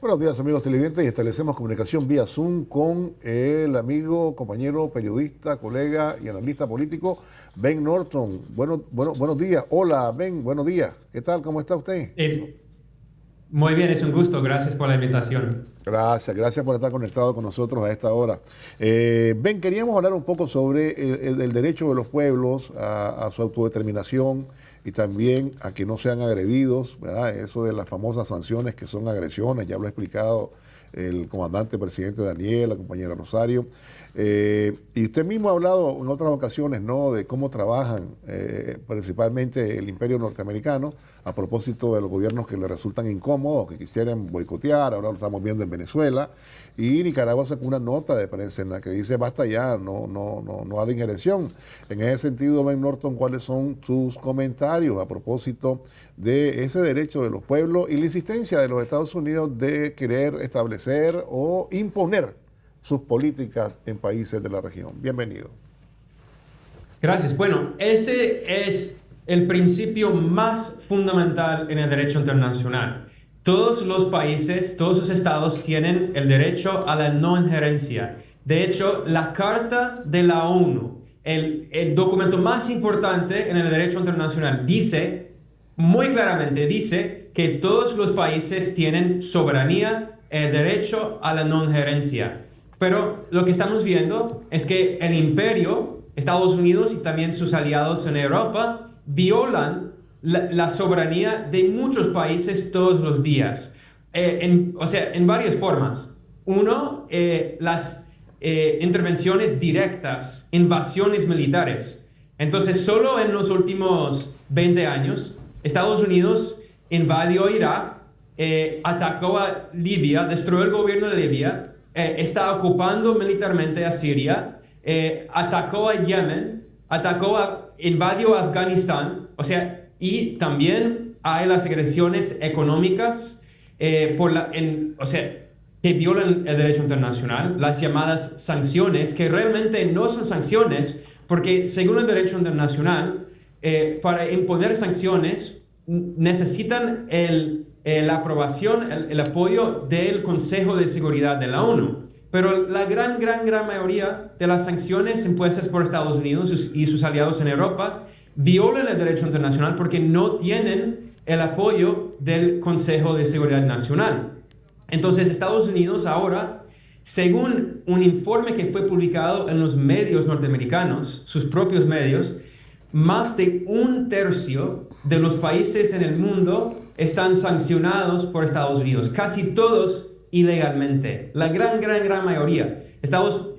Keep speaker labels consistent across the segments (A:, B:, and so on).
A: Buenos días, amigos televidentes, y establecemos comunicación vía Zoom con el amigo, compañero, periodista, colega y analista político, Ben Norton. Buenos días. Hola, Ben, buenos días. ¿Qué tal? ¿Cómo está usted?
B: Muy bien, es un gusto. Gracias por la invitación.
A: Gracias por estar conectado con nosotros a esta hora. Ben, queríamos hablar un poco sobre el derecho de los pueblos a su autodeterminación y también a que no sean agredidos, ¿verdad? Eso de las famosas sanciones que son agresiones, ya lo ha explicado el comandante presidente Daniel, la compañera Rosario. Y usted mismo ha hablado en otras ocasiones, ¿no?, de cómo trabajan principalmente el imperio norteamericano a propósito de los gobiernos que le resultan incómodos, que quisieran boicotear. Ahora lo estamos viendo en Venezuela. Y Nicaragua sacó una nota de prensa en la que dice basta ya, no a la injerencia. En ese sentido, Ben Norton, ¿cuáles son tus comentarios a propósito de ese derecho de los pueblos y la insistencia de los Estados Unidos de querer establecer o imponer sus políticas en países de la región? Bienvenido.
B: Gracias. Bueno, ese es el principio más fundamental en el derecho internacional. Todos los países, todos los estados tienen el derecho a la no injerencia. De hecho, la Carta de la ONU, el documento más importante en el derecho internacional, dice muy claramente, dice que todos los países tienen soberanía, el derecho a la no injerencia. Pero lo que estamos viendo es que el imperio, Estados Unidos y también sus aliados en Europa, violan la soberanía de muchos países todos los días. En varias formas. Uno, las intervenciones directas, invasiones militares. Entonces, solo en los últimos 20 años, Estados Unidos invadió Irak, atacó a Libia, destruyó el gobierno de Libia, está ocupando militarmente a Siria, atacó a Yemen, invadió a Afganistán, y también hay las agresiones económicas que violan el derecho internacional, las llamadas sanciones, que realmente no son sanciones, porque según el derecho internacional, para imponer sanciones necesitan la aprobación, el apoyo del Consejo de Seguridad de la ONU. Pero la gran mayoría de las sanciones impuestas por Estados Unidos y sus aliados en Europa violan el derecho internacional porque no tienen el apoyo del Consejo de Seguridad Nacional. Entonces, Estados Unidos ahora, según un informe que fue publicado en los medios norteamericanos, sus propios medios, más de 1/3 de los países en el mundo están sancionados por Estados Unidos, casi todos ilegalmente, la gran mayoría. Estados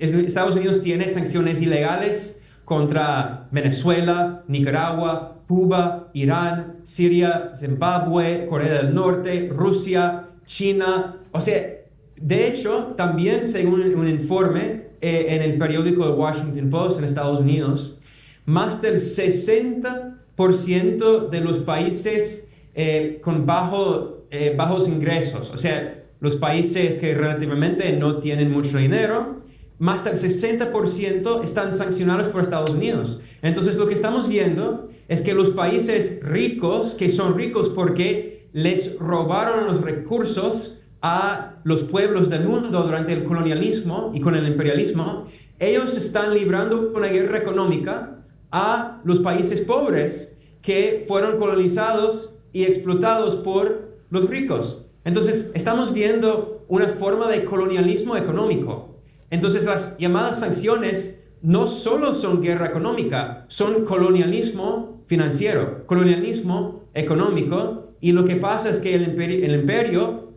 B: Unidos tiene sanciones ilegales contra Venezuela, Nicaragua, Cuba, Irán, Siria, Zimbabue, Corea del Norte, Rusia, China. De hecho, también según un informe en el periódico The Washington Post en Estados Unidos, más del 60% de los países con bajos ingresos, los países que relativamente no tienen mucho dinero, más del 60% están sancionados por Estados Unidos. Entonces, lo que estamos viendo es que los países ricos, que son ricos porque les robaron los recursos a los pueblos del mundo durante el colonialismo y con el imperialismo, ellos están librando una guerra económica a los países pobres que fueron colonizados y explotados por los ricos. Entonces, estamos viendo una forma de colonialismo económico. Entonces, las llamadas sanciones no solo son guerra económica, son colonialismo financiero, colonialismo económico, y lo que pasa es que el imperio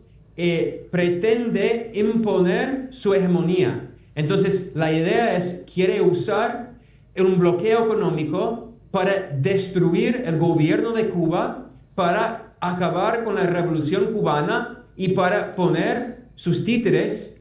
B: pretende imponer su hegemonía. Entonces, la idea es, quiere usar un bloqueo económico para destruir el gobierno de Cuba, para acabar con la revolución cubana y para poner sus títeres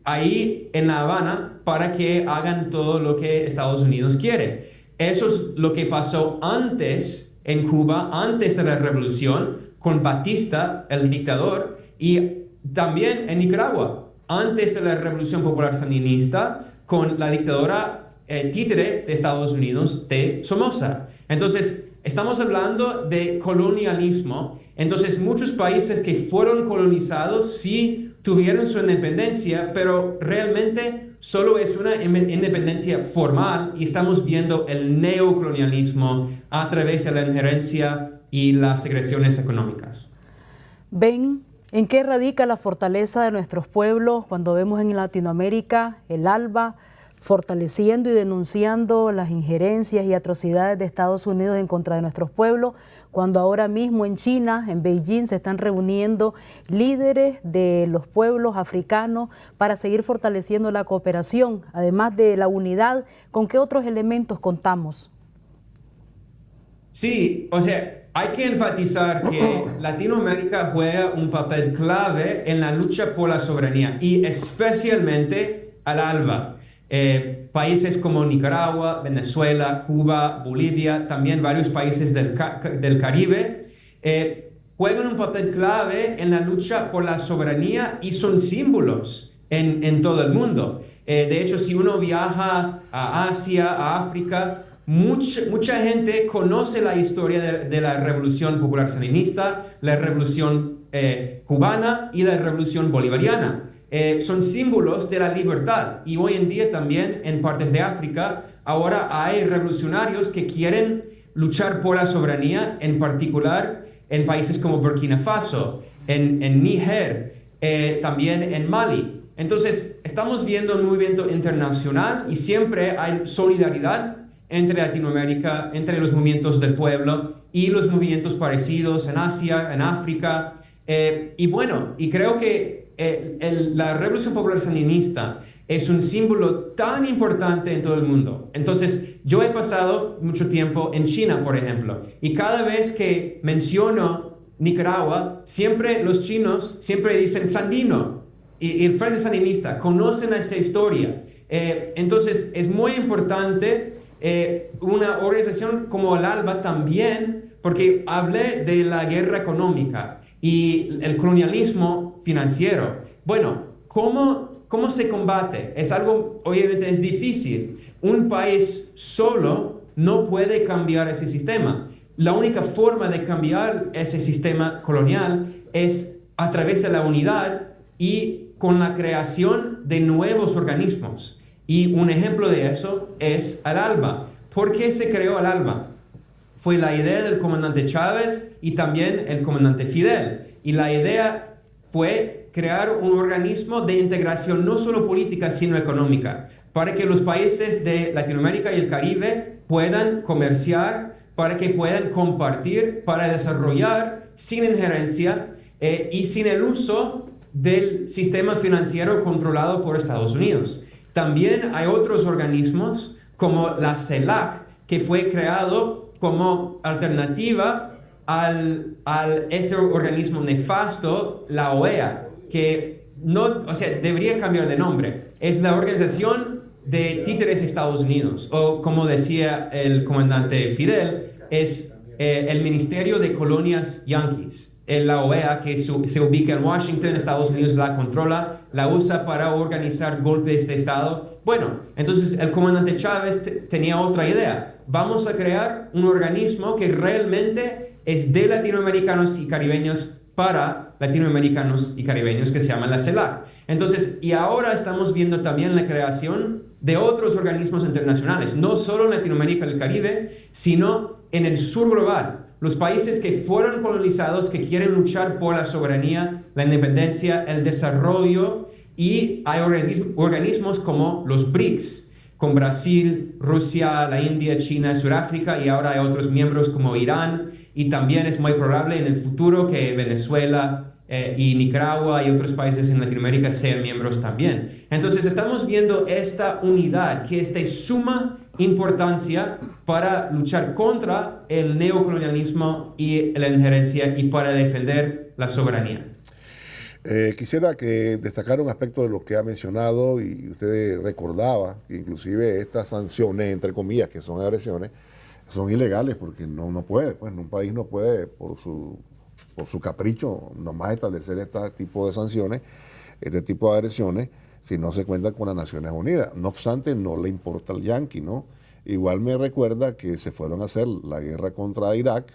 B: ahí en La Habana para que hagan todo lo que Estados Unidos quiere. Eso es lo que pasó antes en Cuba, antes de la revolución, con Batista, el dictador, y también en Nicaragua, antes de la revolución popular sandinista, con la dictadura títere de Estados Unidos de Somoza. Entonces, estamos hablando de colonialismo. Entonces, muchos países que fueron colonizados sí tuvieron su independencia, pero realmente solo es una independencia formal y estamos viendo el neocolonialismo a través de la injerencia y las agresiones económicas.
C: ¿Ven en qué radica la fortaleza de nuestros pueblos cuando vemos en Latinoamérica el ALBA fortaleciendo y denunciando las injerencias y atrocidades de Estados Unidos en contra de nuestros pueblos, cuando ahora mismo en China, en Beijing, se están reuniendo líderes de los pueblos africanos para seguir fortaleciendo la cooperación, además de la unidad? ¿Con qué otros elementos contamos?
B: Sí, o sea, hay que enfatizar que Latinoamérica juega un papel clave en la lucha por la soberanía y especialmente al ALBA. Países como Nicaragua, Venezuela, Cuba, Bolivia, también varios países del Caribe, juegan un papel clave en la lucha por la soberanía y son símbolos en todo el mundo. De hecho, si uno viaja a Asia, a África, mucha gente conoce la historia de la Revolución Popular Sandinista, la Revolución Cubana y la Revolución Bolivariana. Son símbolos de la libertad y hoy en día también en partes de África ahora hay revolucionarios que quieren luchar por la soberanía, en particular en países como Burkina Faso, en Níger, también en Mali. Entonces estamos viendo un movimiento internacional y siempre hay solidaridad entre Latinoamérica, entre los movimientos del pueblo y los movimientos parecidos en Asia, en África. Y creo que la Revolución Popular Sandinista es un símbolo tan importante en todo el mundo. Entonces, yo he pasado mucho tiempo en China, por ejemplo, y cada vez que menciono Nicaragua, siempre los chinos siempre dicen Sandino y el Frente Sandinista, conocen esa historia. Entonces, es muy importante una organización como el ALBA también, porque hablé de la guerra económica y el colonialismo financiero. Bueno, ¿cómo se combate? Es algo, obviamente es difícil. Un país solo no puede cambiar ese sistema. La única forma de cambiar ese sistema colonial es a través de la unidad y con la creación de nuevos organismos. Y un ejemplo de eso es el ALBA. ¿Por qué se creó el ALBA? Fue la idea del comandante Chávez y también el comandante Fidel. Y la idea fue crear un organismo de integración no solo política, sino económica, para que los países de Latinoamérica y el Caribe puedan comerciar, para que puedan compartir, para desarrollar sin injerencia y sin el uso del sistema financiero controlado por Estados Unidos. También hay otros organismos como la CELAC, que fue creado como alternativa al ese organismo nefasto, la OEA, que no, o sea, debería cambiar de nombre. Es la Organización de Títeres de Estados Unidos, o como decía el comandante Fidel, es el Ministerio de Colonias Yankees. La OEA, que se ubica en Washington, Estados Unidos la controla, la usa para organizar golpes de Estado. Bueno, entonces el comandante Chávez tenía otra idea. Vamos a crear un organismo que realmente es de latinoamericanos y caribeños para latinoamericanos y caribeños, que se llama la CELAC. Entonces, y ahora estamos viendo también la creación de otros organismos internacionales, no solo en Latinoamérica y el Caribe, sino en el sur global. Los países que fueron colonizados, que quieren luchar por la soberanía, la independencia, el desarrollo, y hay organismos como los BRICS, con Brasil, Rusia, la India, China, Sudáfrica, y ahora hay otros miembros como Irán, y también es muy probable en el futuro que Venezuela y Nicaragua y otros países en Latinoamérica sean miembros también. Entonces estamos viendo esta unidad que es de suma importancia para luchar contra el neocolonialismo y la injerencia y para defender la soberanía.
A: Quisiera que destacara un aspecto de lo que ha mencionado y usted recordaba que inclusive estas sanciones, entre comillas, que son agresiones, son ilegales porque no puede, pues un país no puede por su capricho nomás establecer este tipo de sanciones, este tipo de agresiones, si no se cuenta con las Naciones Unidas. No obstante, no le importa al yanqui, ¿no? igual me recuerda que se fueron a hacer la guerra contra Irak,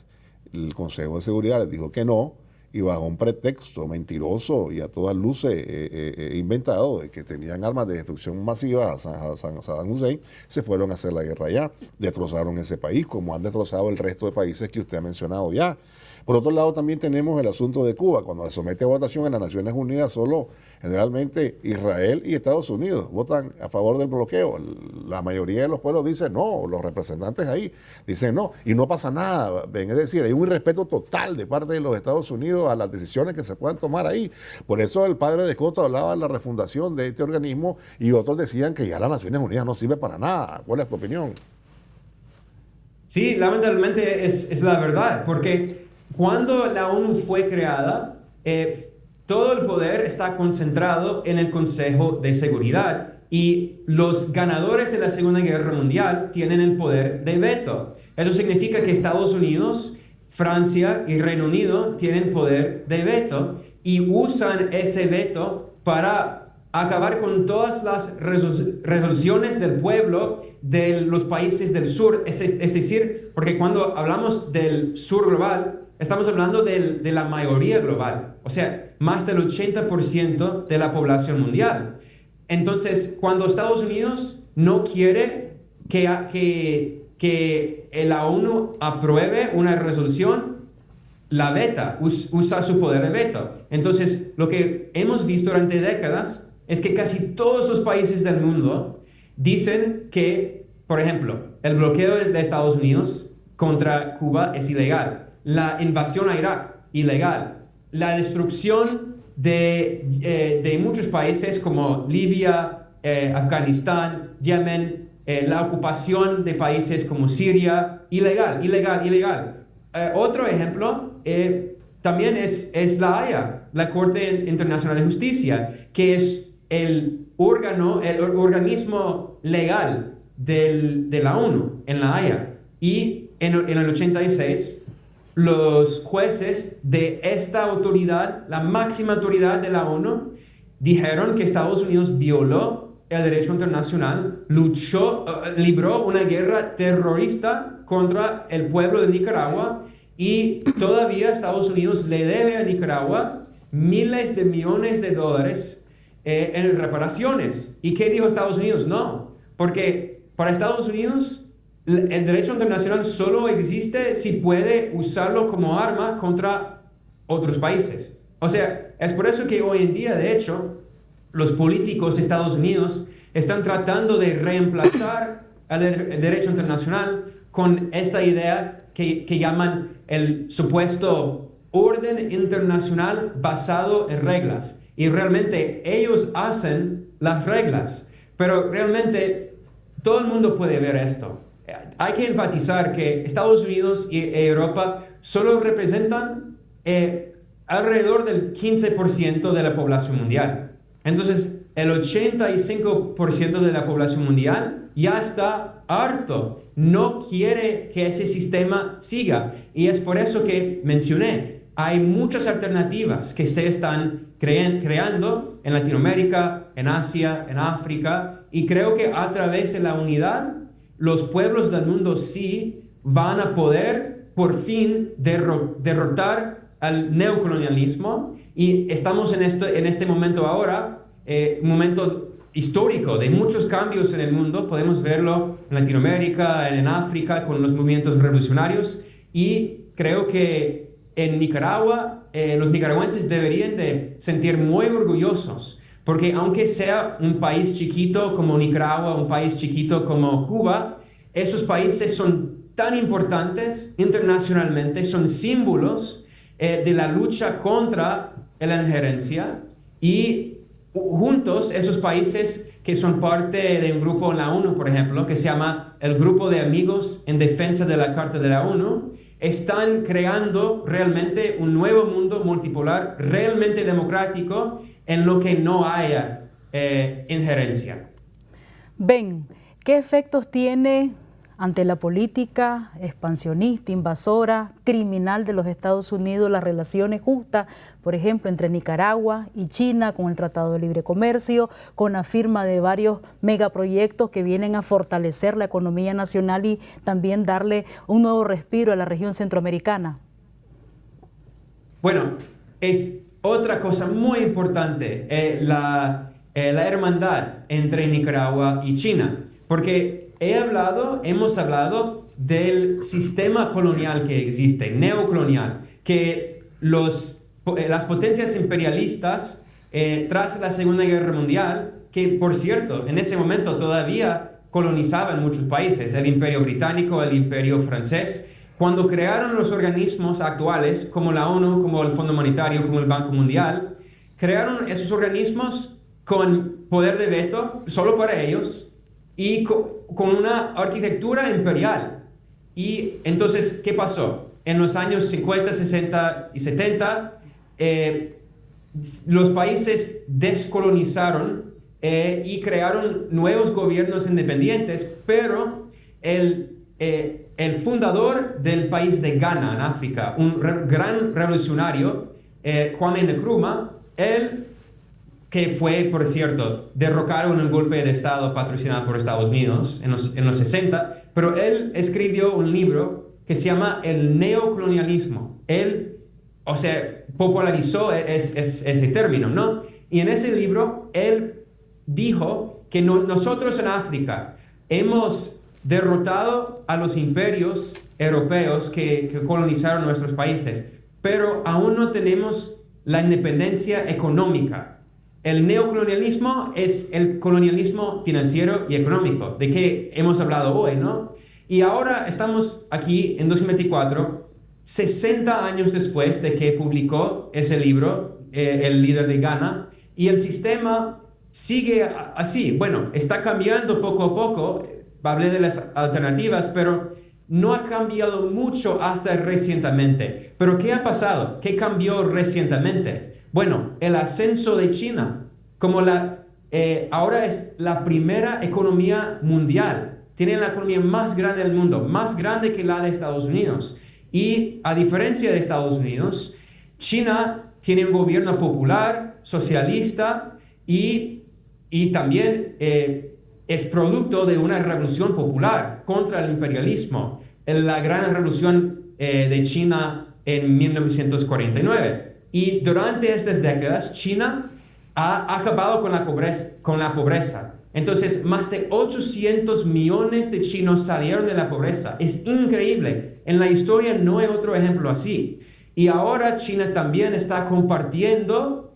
A: el Consejo de Seguridad les dijo que no, y bajo un pretexto mentiroso y a todas luces inventado de que tenían armas de destrucción masiva a Saddam Hussein, se fueron a hacer la guerra allá, destrozaron ese país, como han destrozado el resto de países que usted ha mencionado ya. Por otro lado, también tenemos el asunto de Cuba. Cuando se somete a votación en las Naciones Unidas, solo generalmente Israel y Estados Unidos votan a favor del bloqueo. La mayoría de los pueblos dicen no, los representantes ahí dicen no, y no pasa nada. Ven, es decir, hay un irrespeto total de parte de los Estados Unidos a las decisiones que se puedan tomar ahí. Por eso el padre de Escoto hablaba de la refundación de este organismo y otros decían que ya las Naciones Unidas no sirve para nada. ¿Cuál es tu opinión?
B: Sí, lamentablemente es la verdad, porque cuando la ONU fue creada, todo el poder está concentrado en el Consejo de Seguridad y los ganadores de la Segunda Guerra Mundial tienen el poder de veto. Eso significa que Estados Unidos, Francia y Reino Unido tienen poder de veto y usan ese veto para acabar con todas las resoluciones del pueblo de los países del sur. Es decir, porque cuando hablamos del sur global, estamos hablando de la mayoría global, o sea, más del 80% de la población mundial. Entonces, cuando Estados Unidos no quiere que la ONU apruebe una resolución, la veta, usa su poder de veto. Entonces, lo que hemos visto durante décadas es que casi todos los países del mundo dicen que, por ejemplo, el bloqueo de Estados Unidos contra Cuba es ilegal. La invasión a Irak, ilegal. La destrucción de muchos países como Libia, Afganistán, Yemen, la ocupación de países como Siria, ilegal. Otro ejemplo también es la Haya, la Corte Internacional de Justicia, que es el organismo legal de la ONU en la Haya. Y en el 86, los jueces de esta autoridad, la máxima autoridad de la ONU, dijeron que Estados Unidos violó el derecho internacional, libró una guerra terrorista contra el pueblo de Nicaragua y todavía Estados Unidos le debe a Nicaragua miles de millones de dólares en reparaciones. ¿Y qué dijo Estados Unidos? No, porque para Estados Unidos el derecho internacional solo existe si puede usarlo como arma contra otros países. O sea, es por eso que hoy en día, de hecho, los políticos de Estados Unidos están tratando de reemplazar el derecho internacional con esta idea que llaman el supuesto orden internacional basado en reglas. Y realmente ellos hacen las reglas, pero realmente todo el mundo puede ver esto. Hay que enfatizar que Estados Unidos y Europa solo representan alrededor del 15% de la población mundial. Entonces, el 85% de la población mundial ya está harto, no quiere que ese sistema siga. Y es por eso que mencioné, hay muchas alternativas que se están creando en Latinoamérica, en Asia, en África, y creo que a través de la unidad, los pueblos del mundo sí van a poder por fin derrotar al neocolonialismo y estamos en este momento ahora, un momento histórico de muchos cambios en el mundo. Podemos verlo en Latinoamérica, en África, con los movimientos revolucionarios y creo que en Nicaragua los nicaragüenses deberían de sentir muy orgullosos. Porque aunque sea un país chiquito como Nicaragua, un país chiquito como Cuba, esos países son tan importantes internacionalmente, son símbolos de la lucha contra la injerencia y juntos esos países que son parte de un grupo en la ONU, por ejemplo, que se llama el Grupo de Amigos en Defensa de la Carta de la ONU, están creando realmente un nuevo mundo multipolar, realmente democrático, en lo que no haya injerencia.
C: Ben, ¿qué efectos tiene ante la política expansionista, invasora, criminal de los Estados Unidos, las relaciones justas, por ejemplo, entre Nicaragua y China, con el Tratado de Libre Comercio, con la firma de varios megaproyectos que vienen a fortalecer la economía nacional y también darle un nuevo respiro a la región centroamericana?
B: Bueno, es otra cosa muy importante, la hermandad entre Nicaragua y China, porque hemos hablado del sistema colonial que existe, neocolonial, que las potencias imperialistas tras la Segunda Guerra Mundial, que por cierto, en ese momento todavía colonizaban muchos países, el Imperio Británico, el Imperio Francés, cuando crearon los organismos actuales, como la ONU, como el Fondo Monetario, como el Banco Mundial, crearon esos organismos con poder de veto solo para ellos, y con una arquitectura imperial. Y entonces, ¿qué pasó? En los años 50, 60 y 70, los países descolonizaron y crearon nuevos gobiernos independientes, pero el fundador del país de Ghana, en África, un gran revolucionario, Kwame Nkrumah, él, que fue, por cierto, derrocado en un golpe de Estado patrocinado por Estados Unidos en los 60, pero él escribió un libro que se llama El neocolonialismo. Él, o sea, popularizó ese término, ¿no? Y en ese libro, él dijo que nosotros en África hemos derrotado a los imperios europeos que colonizaron nuestros países, pero aún no tenemos la independencia económica. El neocolonialismo es el colonialismo financiero y económico, de que hemos hablado hoy, ¿no? Y ahora estamos aquí en 2024, 60 años después de que publicó ese libro, el líder de Ghana, y el sistema sigue así. Bueno, está cambiando poco a poco, hablé de las alternativas, pero no ha cambiado mucho hasta recientemente. ¿Pero qué ha pasado? ¿Qué cambió recientemente? Bueno, el ascenso de China, como ahora es la primera economía mundial. Tiene la economía más grande del mundo, más grande que la de Estados Unidos. Y a diferencia de Estados Unidos, China tiene un gobierno popular, socialista y también es producto de una revolución popular contra el imperialismo, la gran revolución de China en 1949. Y durante estas décadas, China ha acabado con la pobreza. Entonces, más de 800 millones de chinos salieron de la pobreza. Es increíble. En la historia no hay otro ejemplo así. Y ahora China también está compartiendo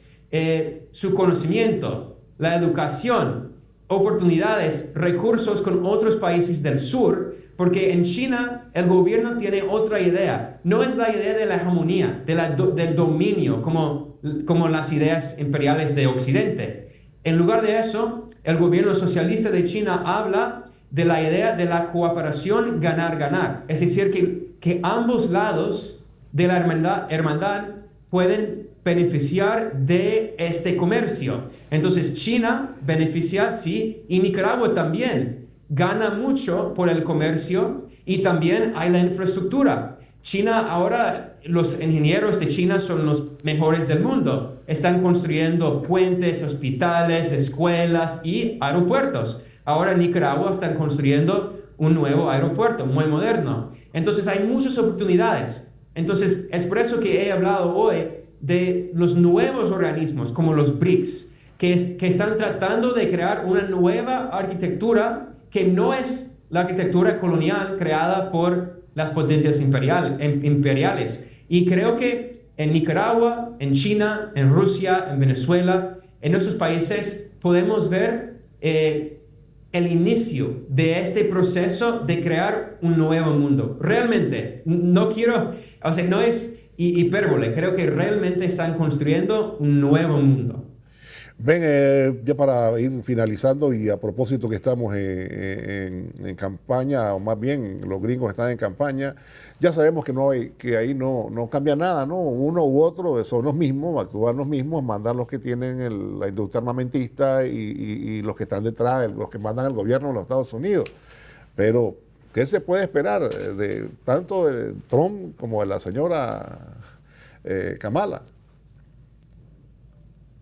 B: su conocimiento, la educación, oportunidades, recursos con otros países del sur, porque en China el gobierno tiene otra idea. No es la idea de la hegemonía, del dominio, como las ideas imperiales de Occidente. En lugar de eso, el gobierno socialista de China habla de la idea de la cooperación ganar-ganar. Es decir, que ambos lados de la hermandad pueden beneficiar de este comercio. Entonces China beneficia, sí, y Nicaragua también gana mucho por el comercio, y también hay la infraestructura. China ahora, los ingenieros de China son los mejores del mundo. Están construyendo puentes, hospitales, escuelas y aeropuertos. Ahora en Nicaragua están construyendo un nuevo aeropuerto muy moderno. Entonces hay muchas oportunidades. Entonces es por eso que he hablado hoy de los nuevos organismos como los BRICS, que están tratando de crear una nueva arquitectura que no es la arquitectura colonial creada por las potencias imperiales. Y creo que en Nicaragua, en China, en Rusia, en Venezuela, en esos países podemos ver el inicio de este proceso de crear un nuevo mundo. Realmente, no es hipérbole, creo que realmente están construyendo un nuevo mundo.
A: Ven, ya para ir finalizando, y a propósito que estamos en campaña, o más bien los gringos están en campaña, ya sabemos que ahí no cambia nada, ¿no? Uno u otro son los mismos, actúan los mismos, mandan los que tienen la industria armamentista y los que están detrás, los que mandan el gobierno de los Estados Unidos. Pero ¿Qué se puede esperar de tanto de Trump como de la señora Kamala?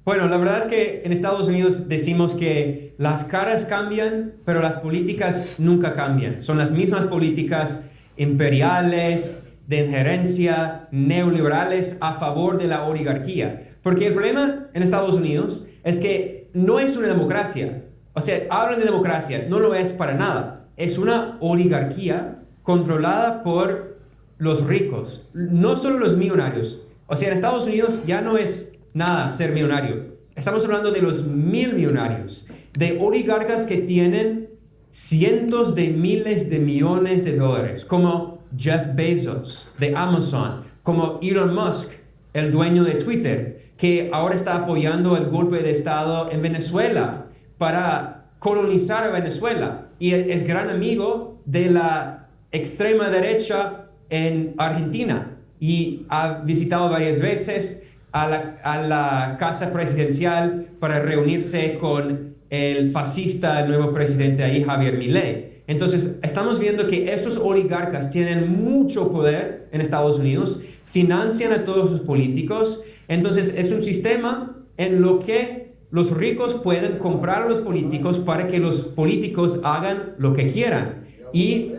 B: Bueno, la verdad es que en Estados Unidos decimos que las caras cambian, pero las políticas nunca cambian. Son las mismas políticas imperiales, de injerencia, neoliberales a favor de la oligarquía. Porque el problema en Estados Unidos es que no es una democracia. O sea, hablan de democracia, no lo es para nada. Es una oligarquía controlada por los ricos, no solo los millonarios. O sea, en Estados Unidos ya no es nada ser millonario. Estamos hablando de los 1,000 millonarios, de oligarcas que tienen cientos de miles de millones de dólares, como Jeff Bezos de Amazon, como Elon Musk, el dueño de Twitter, que ahora está apoyando el golpe de Estado en Venezuela para colonizar a Venezuela y es gran amigo de la extrema derecha en Argentina y ha visitado varias veces a la casa presidencial para reunirse con el fascista, el nuevo presidente ahí, Javier Milei. Entonces, estamos viendo que estos oligarcas tienen mucho poder en Estados Unidos, financian a todos sus políticos. Entonces, es un sistema en lo que los ricos pueden comprar a los políticos para que los políticos hagan lo que quieran. Y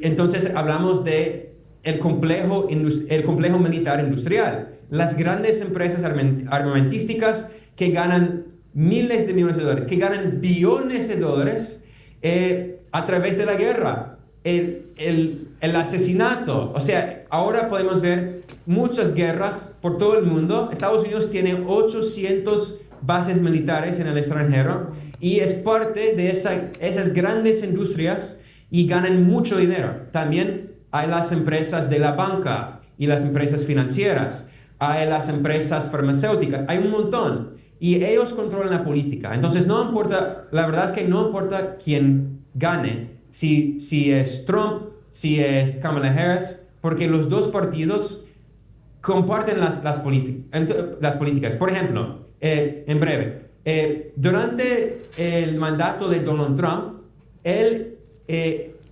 B: entonces hablamos de el complejo militar industrial. Las grandes empresas armamentísticas que ganan miles de millones de dólares, que ganan billones de dólares a través de la guerra, el asesinato. O sea, ahora podemos ver muchas guerras por todo el mundo. Estados Unidos tiene 800 bases militares en el extranjero y es parte de esas grandes industrias y ganan mucho dinero. También hay las empresas de la banca y las empresas financieras, hay las empresas farmacéuticas, hay un montón. Y ellos controlan la política. Entonces no importa, la verdad es que no importa quién gane, si es Trump, si es Kamala Harris, porque los dos partidos comparten las políticas. Por ejemplo, en breve, durante el mandato de Donald Trump, él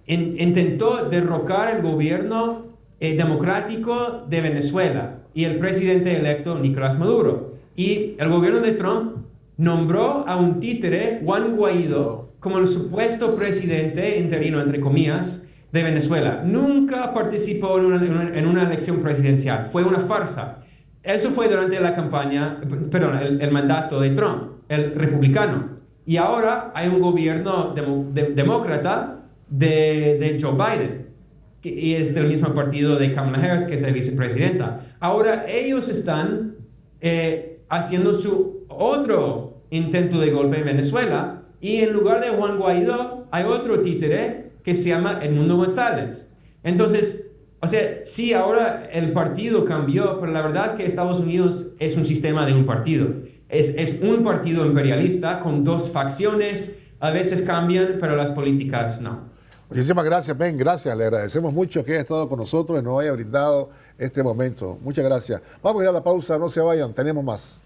B: intentó derrocar el gobierno democrático de Venezuela y el presidente electo Nicolás Maduro. Y el gobierno de Trump nombró a un títere, Juan Guaidó, como el supuesto presidente interino, entre comillas, de Venezuela. Nunca participó en una elección presidencial. Fue una farsa. Eso fue durante la campaña, perdón, el mandato de Trump, el republicano. Y ahora hay un gobierno demócrata de Joe Biden, y es del mismo partido de Kamala Harris, que es la vicepresidenta. Ahora ellos están haciendo su otro intento de golpe en Venezuela, y en lugar de Juan Guaidó hay otro títere que se llama Edmundo González. Entonces, o sea, sí, ahora el partido cambió, pero la verdad es que Estados Unidos es un sistema de un partido. Es un partido imperialista con dos facciones, a veces cambian, pero las políticas no.
A: Muchísimas gracias, Ben, gracias. Le agradecemos mucho que haya estado con nosotros y nos haya brindado este momento. Muchas gracias. Vamos a ir a la pausa, no se vayan, tenemos más.